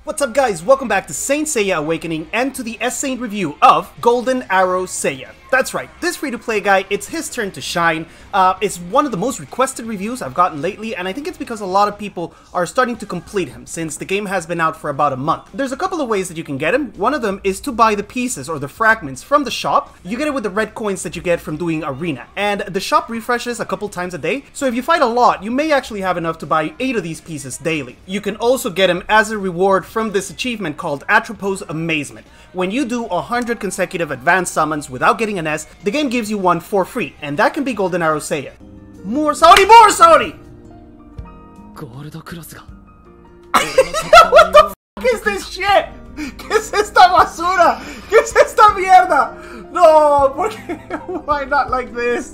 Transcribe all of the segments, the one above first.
What's up guys, welcome back to Saint Seiya Awakening and to the S-Saint review of Golden Arrow Seiya. That's right, this free-to-play guy, it's his turn to shine. It's one of the most requested reviews I've gotten lately, and I think it's because a lot of people are starting to complete him since the game has been out for about a month. There's a couple of ways that you can get him. One of them is to buy the pieces or the fragments from the shop. You get it with the red coins that you get from doing Arena, and the shop refreshes a couple times a day, so if you fight a lot, you may actually have enough to buy 8 of these pieces daily. You can also get him as a reward from this achievement called Atropos Amazement. When you do 100 consecutive advanced summons without getting an S, the game gives you one for free, and that can be Golden Arrow Seiya. More Saudi! More Saudi! What the f is this shit? ¿Qué es esta basura? ¿Qué es esta mierda? No, porque, why not like this?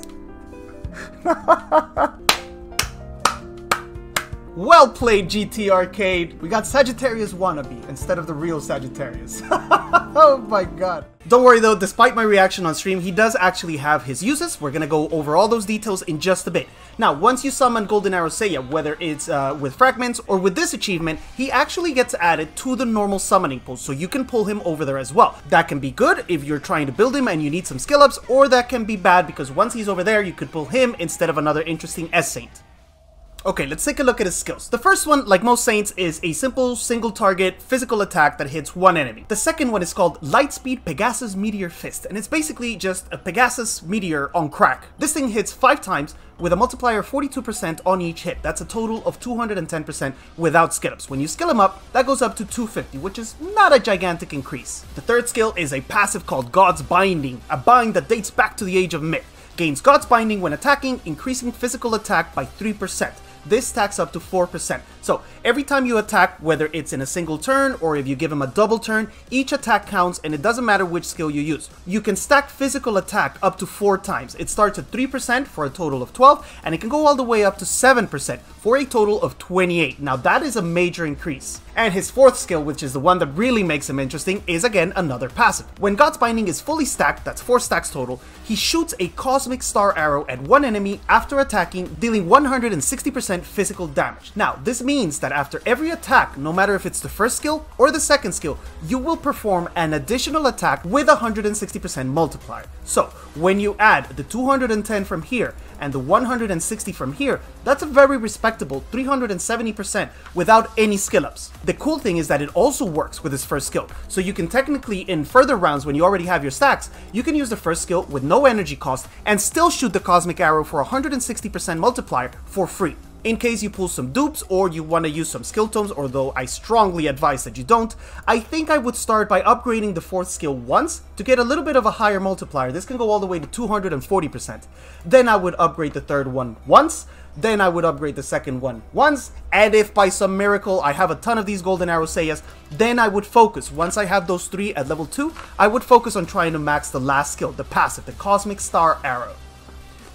Well played, GT Arcade. We got Sagittarius wannabe instead of the real Sagittarius. Oh my god. Don't worry though, despite my reaction on stream, he does actually have his uses. We're gonna go over all those details in just a bit. Now, once you summon Golden Arrow Seiya, whether it's with fragments or with this achievement, he actually gets added to the normal summoning pool, so you can pull him over there as well. That can be good if you're trying to build him and you need some skill ups, or that can be bad because once he's over there, you could pull him instead of another interesting S-Saint. Okay, let's take a look at his skills. The first one, like most Saints, is a simple single target physical attack that hits one enemy. The second one is called Lightspeed Pegasus Meteor Fist, and it's basically just a Pegasus meteor on crack. This thing hits 5 times with a multiplier of 42% on each hit. That's a total of 210% without skill ups. When you skill him up, that goes up to 250, which is not a gigantic increase. The third skill is a passive called God's Binding, a bind that dates back to the Age of Myth. Gains God's Binding when attacking, increasing physical attack by 3%. This stacks up to 4%. So every time you attack, whether it's in a single turn or if you give him a double turn, each attack counts and it doesn't matter which skill you use. You can stack physical attack up to 4 times. It starts at 3% for a total of 12, and it can go all the way up to 7% for a total of 28. Now that is a major increase. And his fourth skill, which is the one that really makes him interesting, is again another passive. When God's Binding is fully stacked, that's 4 stacks total, he shoots a cosmic star arrow at one enemy after attacking, dealing 160% physical damage. Now, this means that after every attack, no matter if it's the first skill or the second skill, you will perform an additional attack with a 160% multiplier. So, when you add the 210 from here and the 160 from here, that's a very respectable 370% without any skill ups. The cool thing is that it also works with his first skill, so you can technically, in further rounds when you already have your stacks, you can use the first skill with no energy cost and still shoot the cosmic arrow for a 160% multiplier for free. In case you pull some dupes or you want to use some skill tomes, although I strongly advise that you don't, I think I would start by upgrading the fourth skill once to get a little bit of a higher multiplier. This can go all the way to 240%. Then I would upgrade the third one once, then I would upgrade the second one once, and if by some miracle I have a ton of these Golden Arrow Seiyas, then I would focus, once I have those 3 at level 2, I would focus on trying to max the last skill, the passive, the Cosmic Star Arrow.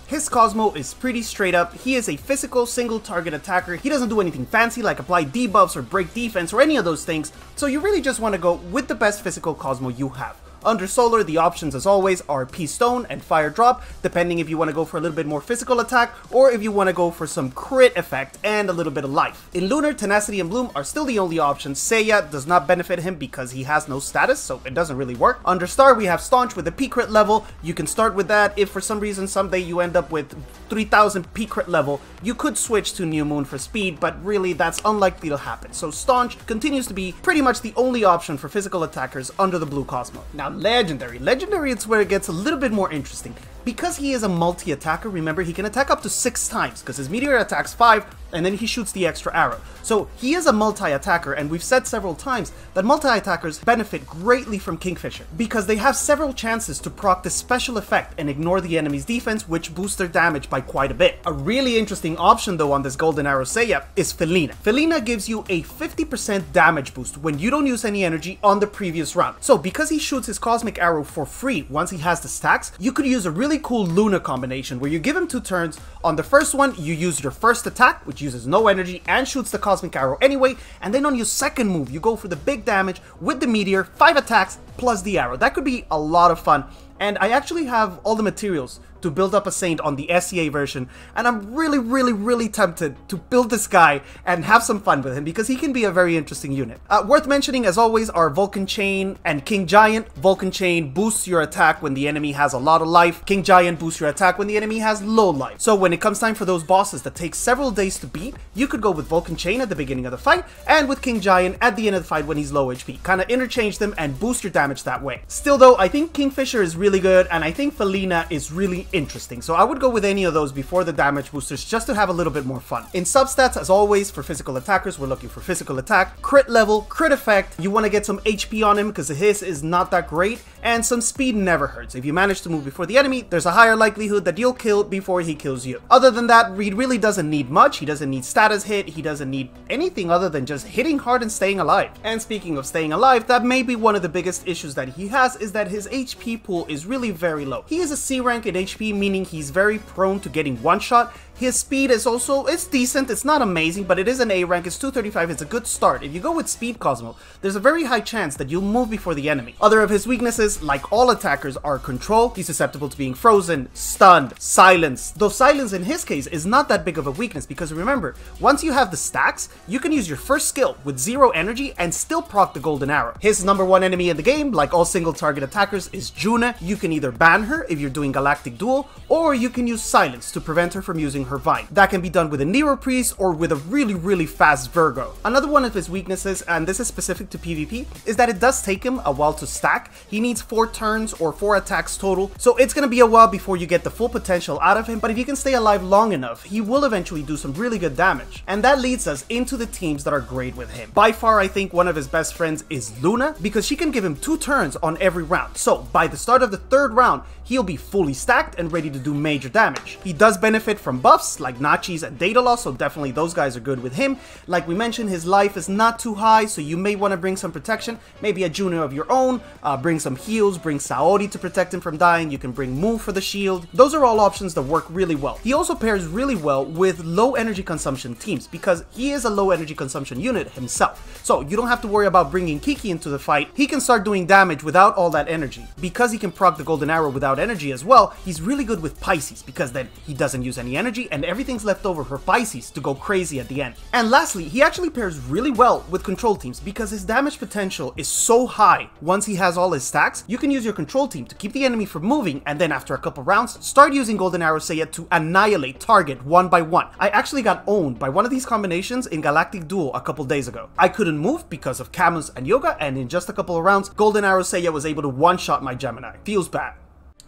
His Cosmo is pretty straight up. He is a physical single target attacker. He doesn't do anything fancy like apply debuffs or break defense or any of those things, so you really just want to go with the best physical Cosmo you have. Under Solar, the options as always are P-Stone and Fire Drop, depending if you want to go for a little bit more physical attack or if you want to go for some crit effect and a little bit of life. In Lunar, Tenacity and Bloom are still the only options. Seiya does not benefit him because he has no status, so it doesn't really work. Under Star, we have Staunch with a P-Crit level. You can start with that. If for some reason someday you end up with 3000 P-Crit level, you could switch to New Moon for speed, but really that's unlikely to happen. So Staunch continues to be pretty much the only option for physical attackers under the Blue Cosmo. Now Legendary. Legendary, it's where it gets a little bit more interesting. Because he is a multi-attacker, remember, he can attack up to 6 times, because his meteor attacks 5, and then he shoots the extra arrow. So he is a multi-attacker, and we've said several times that multi-attackers benefit greatly from Kingfisher, because they have several chances to proc this special effect and ignore the enemy's defense, which boosts their damage by quite a bit. A really interesting option though on this Golden Arrow Seiya is Felina. Felina gives you a 50% damage boost when you don't use any energy on the previous round. So because he shoots his cosmic arrow for free once he has the stacks, you could use a really cool Luna combination where you give him 2 turns. On the first one, you use your first attack, which uses no energy and shoots the cosmic arrow anyway, and then on your second move, you go for the big damage with the meteor, 5 attacks plus the arrow. That could be a lot of fun. And I actually have all the materials to build up a Saint on the SEA version, and I'm really tempted to build this guy and have some fun with him because he can be a very interesting unit. Worth mentioning as always are Vulcan Chain and King Giant. Vulcan Chain boosts your attack when the enemy has a lot of life. King Giant boosts your attack when the enemy has low life. So when it comes time for those bosses that take several days to beat, you could go with Vulcan Chain at the beginning of the fight and with King Giant at the end of the fight when he's low HP. Kind of interchange them and boost your damage that way. Still though, I think Kingfisher is really good and I think Felina is really interesting. So I would go with any of those before the damage boosters just to have a little bit more fun. In substats, as always, for physical attackers, we're looking for physical attack, crit level, crit effect. You want to get some HP on him because his is not that great, and some speed never hurts. If you manage to move before the enemy, there's a higher likelihood that you'll kill before he kills you. Other than that, Reed really doesn't need much. He doesn't need status hit. He doesn't need anything other than just hitting hard and staying alive. And speaking of staying alive, that may be one of the biggest issues that he has, is that his HP pool is really very low. He is a C rank in HP, meaning he's very prone to getting one shot. His speed is also, it's decent, it's not amazing, but it is an A rank, it's 235, it's a good start. If you go with speed Cosmo, there's a very high chance that you'll move before the enemy. Other of his weaknesses, like all attackers, are control. He's susceptible to being frozen, stunned, silence. Though silence in his case is not that big of a weakness, because remember, once you have the stacks, you can use your first skill with 0 energy and still proc the golden arrow. His #1 enemy in the game, like all single target attackers, is Juna. You can either ban her if you're doing Galactic Duel, or you can use silence to prevent her from using her Vine. That can be done with a Nero Priest or with a really fast Virgo. Another one of his weaknesses, and this is specific to PvP, is that it does take him a while to stack. He needs 4 turns or 4 attacks total, so it's gonna be a while before you get the full potential out of him, but if you can stay alive long enough, he will eventually do some really good damage. And that leads us into the teams that are great with him. By far, I think one of his best friends is Luna, because she can give him 2 turns on every round. So by the start of the 3rd round, he'll be fully stacked and ready to do major damage. He does benefit from buffs like Nachi's and Data Loss, so definitely those guys are good with him. Like we mentioned, his life is not too high, so you may want to bring some protection, maybe a Juno of your own, bring some heals, bring Saori to protect him from dying, you can bring Mu for the shield. Those are all options that work really well. He also pairs really well with low energy consumption teams, because he is a low energy consumption unit himself. So you don't have to worry about bringing Kiki into the fight. He can start doing damage without all that energy. Because he can proc the golden arrow without energy as well, he's really good with Pisces, because then he doesn't use any energy and everything's left over for Pisces to go crazy at the end. And lastly, he actually pairs really well with control teams because his damage potential is so high. Once he has all his stacks, you can use your control team to keep the enemy from moving, and then after a couple rounds, start using Golden Arrow Seiya to annihilate target one by one. I actually got owned by one of these combinations in Galactic Duel a couple days ago. I couldn't move because of Camus and Yoga, and in just a couple of rounds, Golden Arrow Seiya was able to one-shot my Gemini. Feels bad.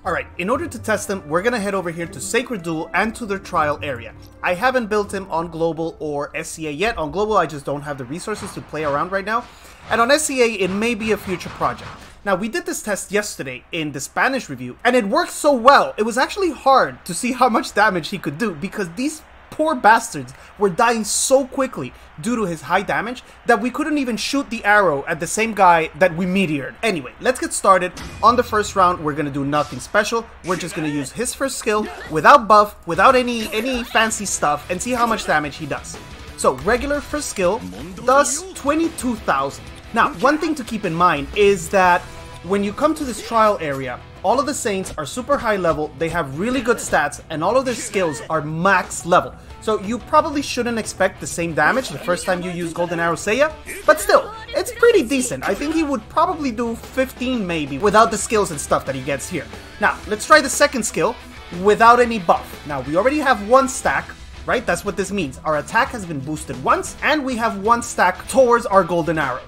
Alright, in order to test them, we're gonna head over here to Sacred Duel and to their trial area. I haven't built him on Global or SCA yet. On Global, I just don't have the resources to play around right now. And on SCA, it may be a future project. Now, we did this test yesterday in the Spanish review, and it worked so well. It was actually hard to see how much damage he could do because these poor bastards were dying so quickly due to his high damage that we couldn't even shoot the arrow at the same guy that we meteored. Anyway, let's get started. On the first round, we're gonna do nothing special. We're just gonna use his first skill without buff, without any fancy stuff, and see how much damage he does. So regular first skill does 22,000. Now, one thing to keep in mind is that when you come to this trial area, all of the Saints are super high level, they have really good stats, and all of their skills are max level. So you probably shouldn't expect the same damage the first time you use Golden Arrow Seiya, but still, it's pretty decent. I think he would probably do 15 maybe, without the skills and stuff that he gets here. Now, let's try the second skill, without any buff. Now, we already have 1 stack, right? That's what this means. Our attack has been boosted once, and we have 1 stack towards our Golden Arrow.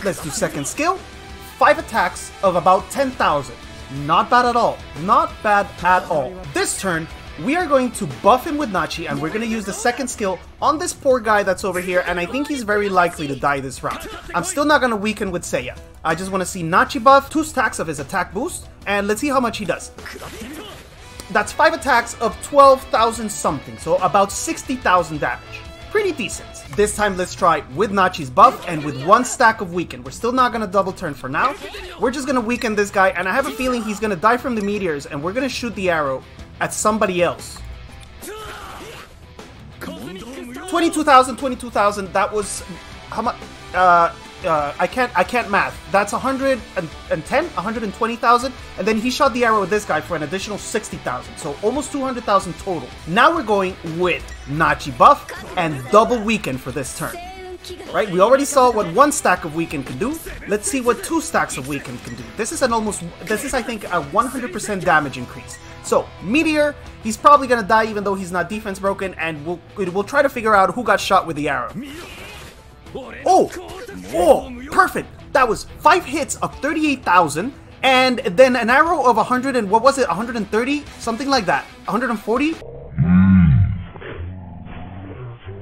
Let's do second skill, 5 attacks of about 10,000. Not bad at all. Not bad at all. This turn, we are going to buff him with Nachi, and we're going to use the second skill on this poor guy that's over here, and I think he's very likely to die this round. I'm still not going to weaken with Seiya. I just want to see Nachi buff, 2 stacks of his attack boost, and let's see how much he does. That's 5 attacks of 12,000 something, so about 60,000 damage. Pretty decent. This time let's try with Nachi's buff and with 1 stack of weaken. We're still not gonna double turn for now. We're just gonna weaken this guy, and I have a feeling he's gonna die from the meteors, and we're gonna shoot the arrow at somebody else. 22,000, 22,000, that was how much? I can't math. That's 120,000, and then he shot the arrow with this guy for an additional 60,000, so almost 200,000 total. Now we're going with Nachi buff and double weaken for this turn. Right, we already saw what 1 stack of weaken can do. Let's see what 2 stacks of weaken can do. This is I think a 100% damage increase. So Meteor, he's probably gonna die even though he's not defense broken, and we'll try to figure out who got shot with the arrow. Oh, perfect. That was 5 hits of 38,000, and then an arrow of 100 and what was it? 130, something like that. 140.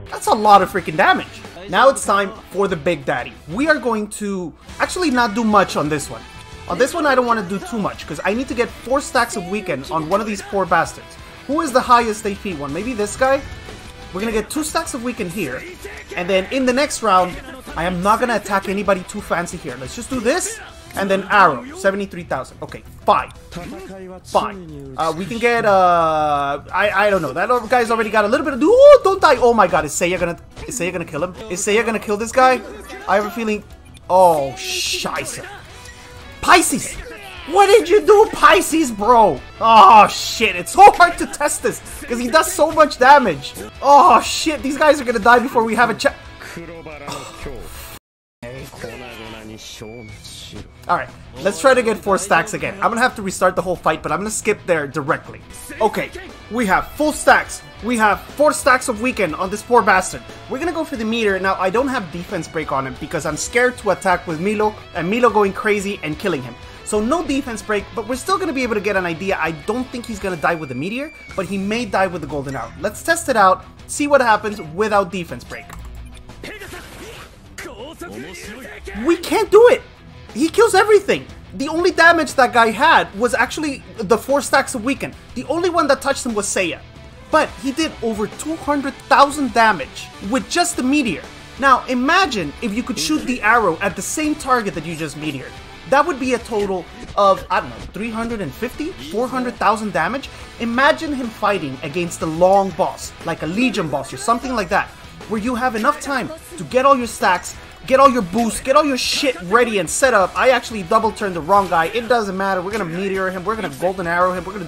That's a lot of freaking damage. Now it's time for the Big Daddy. We are going to actually not do much on this one. On this one, I don't want to do too much because I need to get 4 stacks of weaken on one of these poor bastards. Who is the highest AP one? Maybe this guy? We're going to get 2 stacks of weaken here. And then in the next round, I am not going to attack anybody too fancy here. Let's just do this. And then arrow, 73,000. Okay, fine. Fine. We can get, I don't know. That guy's already got a little bit of, ooh, don't die. Oh my god, is Seiya gonna kill him? Is Seiya gonna kill this guy? I have a feeling, oh, scheisse. Pisces! What did you do, Pisces, bro? Oh, shit. It's so hard to test this because he does so much damage. Oh, shit. These guys are gonna die before we have a chat. Alright, let's try to get 4 stacks again. I'm gonna have to restart the whole fight, but I'm gonna skip there directly. Okay, we have full stacks. We have 4 stacks of weaken on this poor bastard. We're gonna go for the meteor. Now, I don't have defense break on him because I'm scared to attack with Milo, and Milo going crazy and killing him. So no defense break, but we're still gonna be able to get an idea. I don't think he's gonna die with the meteor, but he may die with the golden arrow. Let's test it out, see what happens without defense break. We can't do it! He kills everything! The only damage that guy had was actually the 4 stacks of weaken. The only one that touched him was Seiya. But he did over 200,000 damage with just the meteor. Now imagine if you could shoot the arrow at the same target that you just meteored. That would be a total of, I don't know, 350? 400,000 damage? Imagine him fighting against a long boss, like a Legion boss or something like that, where you have enough time to get all your stacks, get all your boosts, get all your shit ready and set up. I actually double turned the wrong guy. It doesn't matter. We're gonna meteor him. We're gonna golden arrow him. We're gonna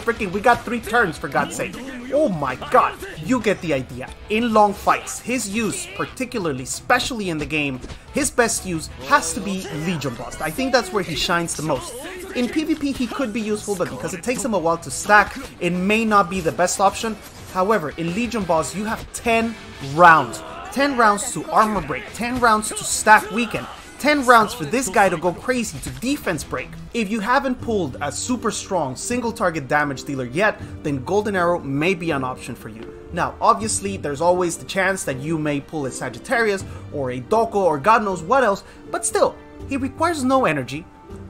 freaking, we got 3 turns for God's sake. Oh my god. You get the idea. In long fights, his use, particularly, especially in the game, his best use has to be Legion boss. I think that's where he shines the most. In PvP, he could be useful, but because it takes him a while to stack, it may not be the best option. However, in Legion boss, you have 10 rounds. 10 rounds to armor break, 10 rounds to stack weaken, 10 rounds for this guy to go crazy to defense break. If you haven't pulled a super strong single target damage dealer yet, then Golden Arrow may be an option for you. Now, obviously, there's always the chance that you may pull a Sagittarius or a Doko or God knows what else, but still, he requires no energy.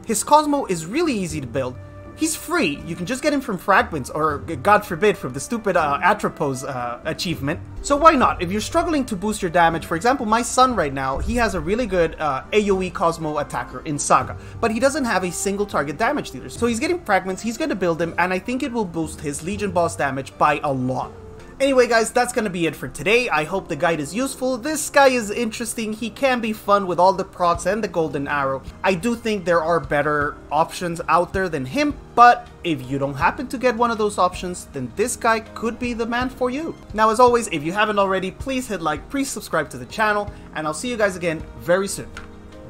His Cosmo is really easy to build. He's free. You can just get him from fragments or, God forbid, from the stupid Atropos achievement. So why not? If you're struggling to boost your damage, for example, my son right now, he has a really good AoE Cosmo attacker in Saga, but he doesn't have a single target damage dealer. So he's getting fragments, he's going to build him, and I think it will boost his Legion boss damage by a lot. Anyway guys, that's gonna be it for today. I hope the guide is useful. This guy is interesting. He can be fun with all the procs and the golden arrow. I do think there are better options out there than him, but if you don't happen to get one of those options, then this guy could be the man for you. Now as always, if you haven't already, please hit like, please subscribe to the channel, and I'll see you guys again very soon.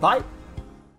Bye!